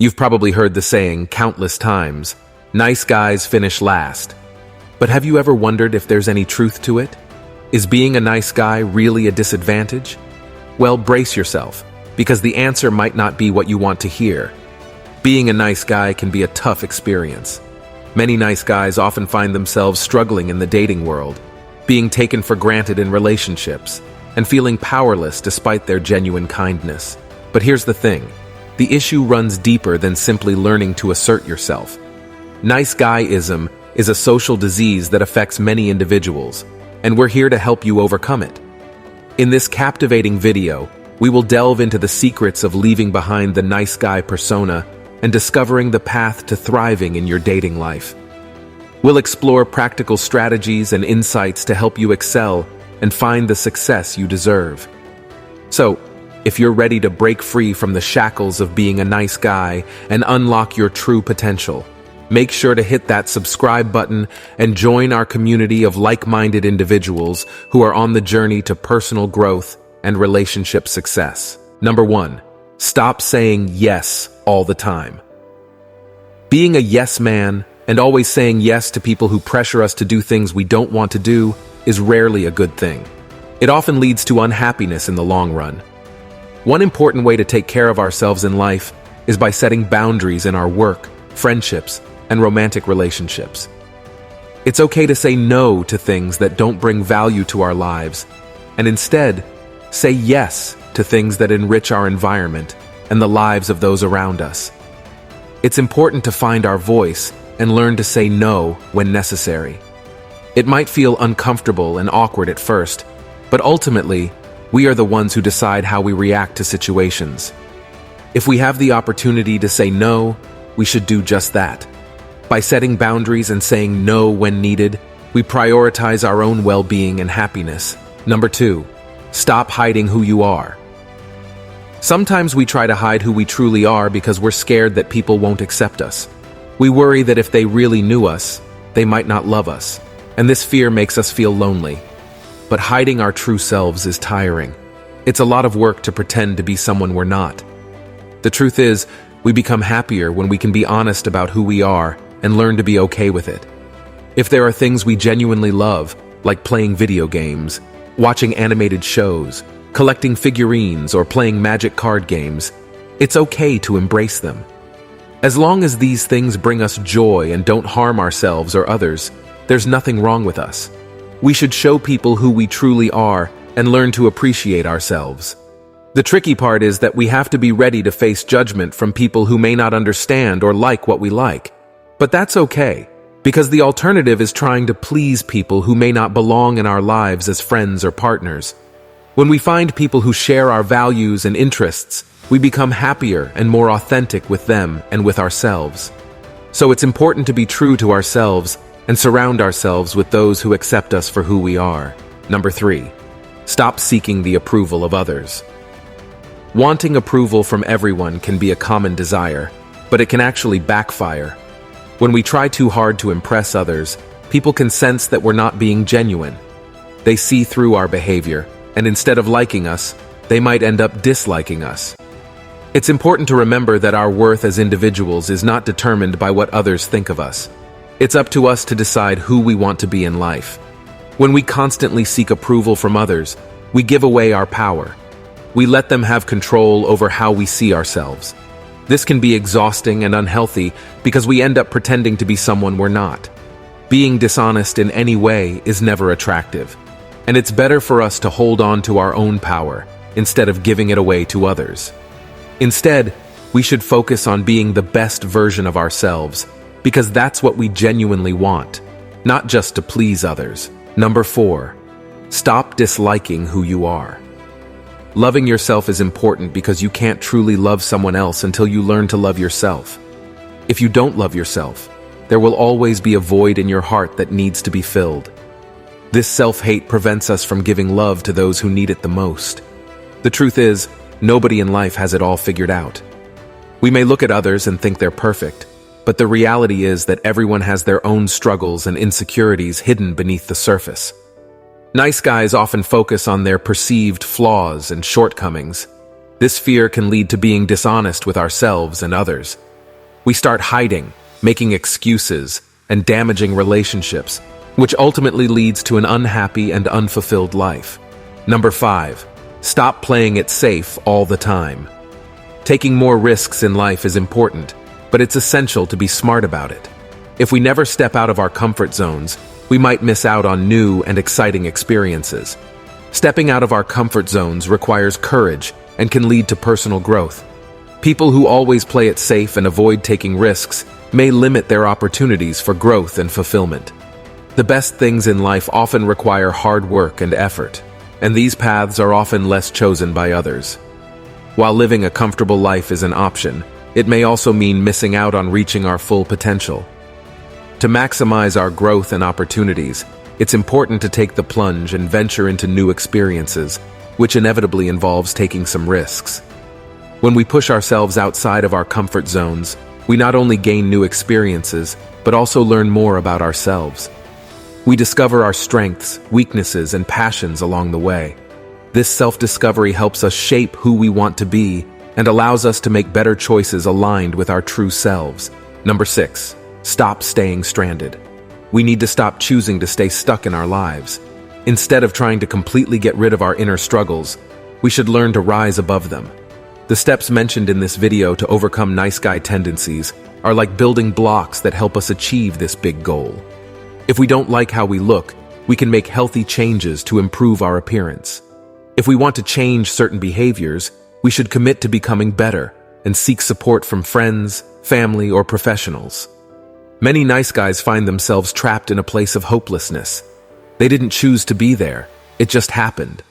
You've probably heard the saying countless times, nice guys finish last. But have you ever wondered if there's any truth to it? Is being a nice guy really a disadvantage? Well, brace yourself, because the answer might not be what you want to hear. Being a nice guy can be a tough experience. Many nice guys often find themselves struggling in the dating world, being taken for granted in relationships, and feeling powerless despite their genuine kindness. But here's the thing. The issue runs deeper than simply learning to assert yourself. Nice guyism is a social disease that affects many individuals, and we're here to help you overcome it. In this captivating video, we will delve into the secrets of leaving behind the nice guy persona and discovering the path to thriving in your dating life. We'll explore practical strategies and insights to help you excel and find the success you deserve. So, if you're ready to break free from the shackles of being a nice guy and unlock your true potential, make sure to hit that subscribe button and join our community of like-minded individuals who are on the journey to personal growth and relationship success. Number 1. Stop saying yes all the time. Being a yes man and always saying yes to people who pressure us to do things we don't want to do is rarely a good thing. It often leads to unhappiness in the long run. One important way to take care of ourselves in life is by setting boundaries in our work, friendships, and romantic relationships. It's okay to say no to things that don't bring value to our lives, and instead, say yes to things that enrich our environment and the lives of those around us. It's important to find our voice and learn to say no when necessary. It might feel uncomfortable and awkward at first, but ultimately, we are the ones who decide how we react to situations. If we have the opportunity to say no, we should do just that. By setting boundaries and saying no when needed, we prioritize our own well-being and happiness. Number 2, stop hiding who you are. Sometimes we try to hide who we truly are because we're scared that people won't accept us. We worry that if they really knew us, they might not love us, and this fear makes us feel lonely. But hiding our true selves is tiring. It's a lot of work to pretend to be someone we're not. The truth is, we become happier when we can be honest about who we are and learn to be okay with it. If there are things we genuinely love, like playing video games, watching animated shows, collecting figurines, or playing magic card games, it's okay to embrace them. As long as these things bring us joy and don't harm ourselves or others, there's nothing wrong with us. We should show people who we truly are and learn to appreciate ourselves. The tricky part is that we have to be ready to face judgment from people who may not understand or like what we like. But that's okay, because the alternative is trying to please people who may not belong in our lives as friends or partners. When we find people who share our values and interests, we become happier and more authentic with them and with ourselves. So it's important to be true to ourselves and surround ourselves with those who accept us for who we are. Number 3, stop seeking the approval of others. Wanting approval from everyone can be a common desire, but it can actually backfire. When we try too hard to impress others, people can sense that we're not being genuine. They see through our behavior, and instead of liking us, they might end up disliking us. It's important to remember that our worth as individuals is not determined by what others think of us. It's up to us to decide who we want to be in life. When we constantly seek approval from others, we give away our power. We let them have control over how we see ourselves. This can be exhausting and unhealthy because we end up pretending to be someone we're not. Being dishonest in any way is never attractive, and it's better for us to hold on to our own power instead of giving it away to others. Instead, we should focus on being the best version of ourselves, because that's what we genuinely want, not just to please others. Number 4, stop disliking who you are. Loving yourself is important because you can't truly love someone else until you learn to love yourself. If you don't love yourself, there will always be a void in your heart that needs to be filled. This self-hate prevents us from giving love to those who need it the most. The truth is, nobody in life has it all figured out. We may look at others and think they're perfect, but the reality is that everyone has their own struggles and insecurities hidden beneath the surface. Nice guys often focus on their perceived flaws and shortcomings. This fear can lead to being dishonest with ourselves and others, We start hiding, making excuses, and damaging relationships, which ultimately leads to an unhappy and unfulfilled life. Number 5. Stop playing it safe all the time. Taking more risks in life is important, but it's essential to be smart about it. If we never step out of our comfort zones, we might miss out on new and exciting experiences. Stepping out of our comfort zones requires courage and can lead to personal growth. People who always play it safe and avoid taking risks may limit their opportunities for growth and fulfillment. The best things in life often require hard work and effort, and these paths are often less chosen by others. While living a comfortable life is an option, it may also mean missing out on reaching our full potential. To maximize our growth and opportunities, it's important to take the plunge and venture into new experiences, which inevitably involves taking some risks. When we push ourselves outside of our comfort zones, we not only gain new experiences, but also learn more about ourselves. We discover our strengths, weaknesses, and passions along the way. This self-discovery helps us shape who we want to be and allows us to make better choices aligned with our true selves. Number 6. Stop staying stranded. We need to stop choosing to stay stuck in our lives. Instead of trying to completely get rid of our inner struggles, we should learn to rise above them. The steps mentioned in this video to overcome nice guy tendencies are like building blocks that help us achieve this big goal. If we don't like how we look, we can make healthy changes to improve our appearance. If we want to change certain behaviors, we should commit to becoming better and seek support from friends, family, or professionals. Many nice guys find themselves trapped in a place of hopelessness. They didn't choose to be there, it just happened.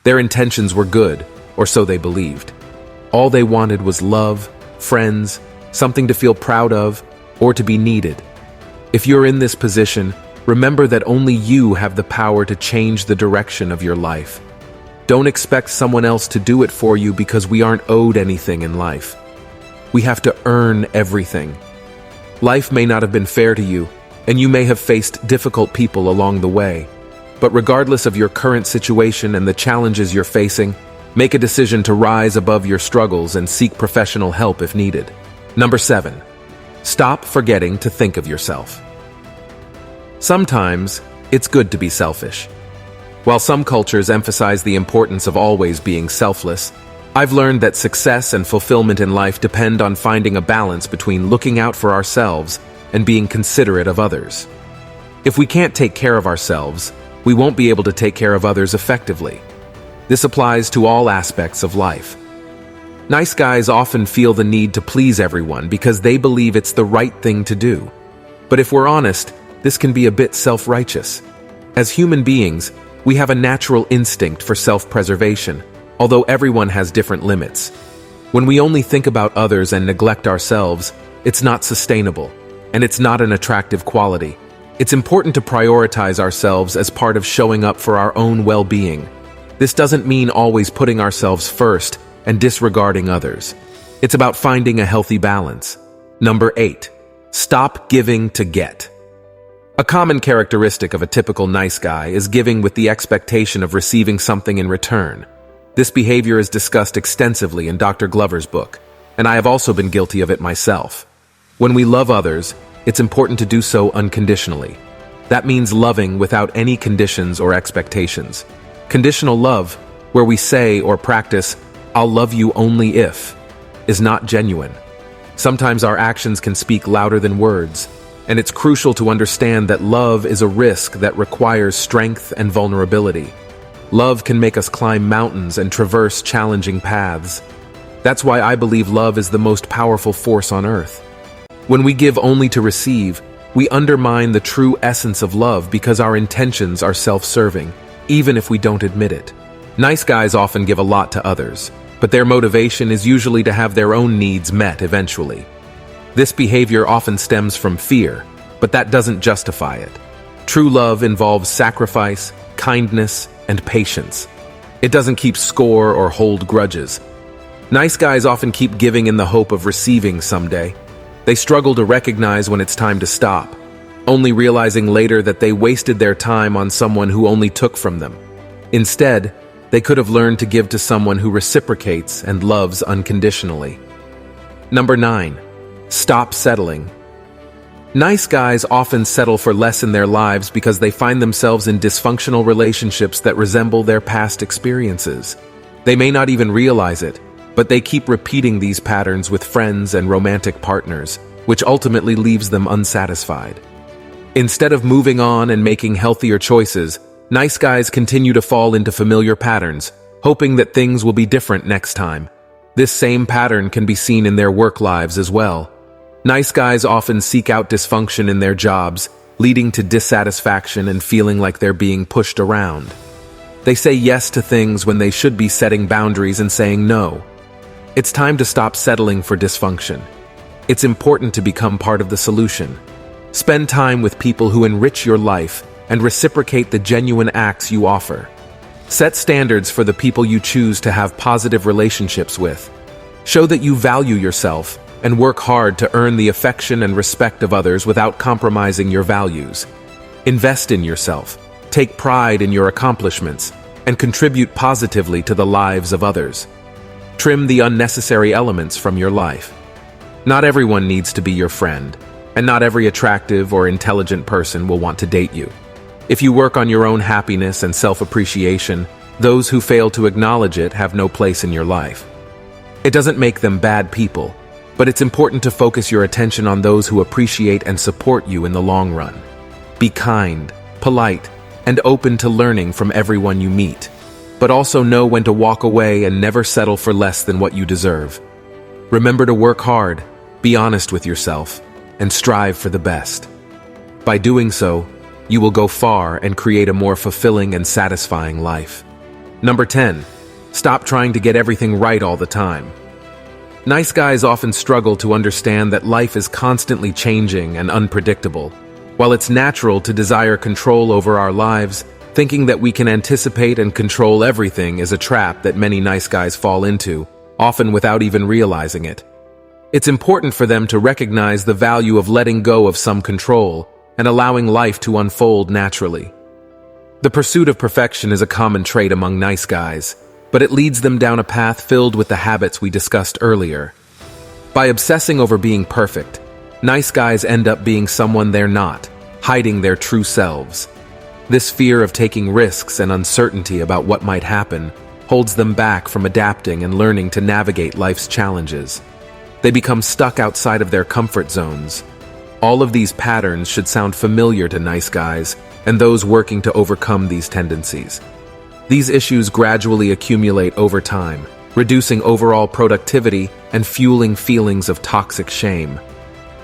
Their intentions were good, or so they believed. All they wanted was love, friends, something to feel proud of, or to be needed. If you're in this position, remember that only you have the power to change the direction of your life. Don't expect someone else to do it for you because we aren't owed anything in life. We have to earn everything. Life may not have been fair to you, and you may have faced difficult people along the way. But regardless of your current situation and the challenges you're facing, make a decision to rise above your struggles and seek professional help if needed. Number 7. Stop forgetting to think of yourself. Sometimes, it's good to be selfish. While some cultures emphasize the importance of always being selfless, I've learned that success and fulfillment in life depend on finding a balance between looking out for ourselves and being considerate of others. If we can't take care of ourselves, we won't be able to take care of others effectively. This applies to all aspects of life. Nice guys often feel the need to please everyone because they believe it's the right thing to do. But if we're honest, this can be a bit self-righteous. As human beings, we have a natural instinct for self-preservation, although everyone has different limits. When we only think about others and neglect ourselves, it's not sustainable, and it's not an attractive quality. It's important to prioritize ourselves as part of showing up for our own well-being. This doesn't mean always putting ourselves first and disregarding others. It's about finding a healthy balance. Number 8. Stop giving to get. A common characteristic of a typical nice guy is giving with the expectation of receiving something in return. This behavior is discussed extensively in Dr. Glover's book, and I have also been guilty of it myself. When we love others, it's important to do so unconditionally. That means loving without any conditions or expectations. Conditional love, where we say or practice, "I'll love you only if," is not genuine. Sometimes our actions can speak louder than words, and it's crucial to understand that love is a risk that requires strength and vulnerability. Love can make us climb mountains and traverse challenging paths. That's why I believe love is the most powerful force on earth. When we give only to receive, we undermine the true essence of love because our intentions are self-serving, even if we don't admit it. Nice guys often give a lot to others, but their motivation is usually to have their own needs met eventually. This behavior often stems from fear, but that doesn't justify it. True love involves sacrifice, kindness, and patience. It doesn't keep score or hold grudges. Nice guys often keep giving in the hope of receiving someday. They struggle to recognize when it's time to stop, only realizing later that they wasted their time on someone who only took from them. Instead, they could have learned to give to someone who reciprocates and loves unconditionally. Number 9. Stop settling. Nice guys often settle for less in their lives because they find themselves in dysfunctional relationships that resemble their past experiences. They may not even realize it, but they keep repeating these patterns with friends and romantic partners, which ultimately leaves them unsatisfied. Instead of moving on and making healthier choices, nice guys continue to fall into familiar patterns, hoping that things will be different next time. This same pattern can be seen in their work lives as well. Nice guys often seek out dysfunction in their jobs, leading to dissatisfaction and feeling like they're being pushed around. They say yes to things when they should be setting boundaries and saying no. It's time to stop settling for dysfunction. It's important to become part of the solution. Spend time with people who enrich your life and reciprocate the genuine acts you offer. Set standards for the people you choose to have positive relationships with. Show that you value yourself and work hard to earn the affection and respect of others without compromising your values. Invest in yourself, take pride in your accomplishments, and contribute positively to the lives of others. Trim the unnecessary elements from your life. Not everyone needs to be your friend, and not every attractive or intelligent person will want to date you. If you work on your own happiness and self-appreciation, those who fail to acknowledge it have no place in your life. It doesn't make them bad people, but it's important to focus your attention on those who appreciate and support you in the long run. Be kind, polite, and open to learning from everyone you meet, but also know when to walk away and never settle for less than what you deserve. Remember to work hard, be honest with yourself, and strive for the best. By doing so, you will go far and create a more fulfilling and satisfying life. Number 10. Stop trying to get everything right all the time. Nice guys often struggle to understand that life is constantly changing and unpredictable. While it's natural to desire control over our lives, thinking that we can anticipate and control everything is a trap that many nice guys fall into, often without even realizing it. It's important for them to recognize the value of letting go of some control and allowing life to unfold naturally. The pursuit of perfection is a common trait among nice guys, but it leads them down a path filled with the habits we discussed earlier. By obsessing over being perfect, nice guys end up being someone they're not, hiding their true selves. This fear of taking risks and uncertainty about what might happen holds them back from adapting and learning to navigate life's challenges. They become stuck outside of their comfort zones. All of these patterns should sound familiar to nice guys and those working to overcome these tendencies. These issues gradually accumulate over time, reducing overall productivity and fueling feelings of toxic shame.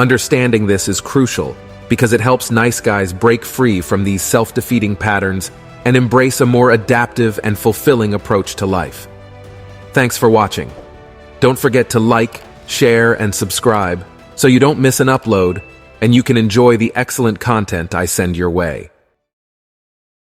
Understanding this is crucial because it helps nice guys break free from these self-defeating patterns and embrace a more adaptive and fulfilling approach to life. Thanks for watching. Don't forget to like, share, and subscribe so you don't miss an upload and you can enjoy the excellent content I send your way.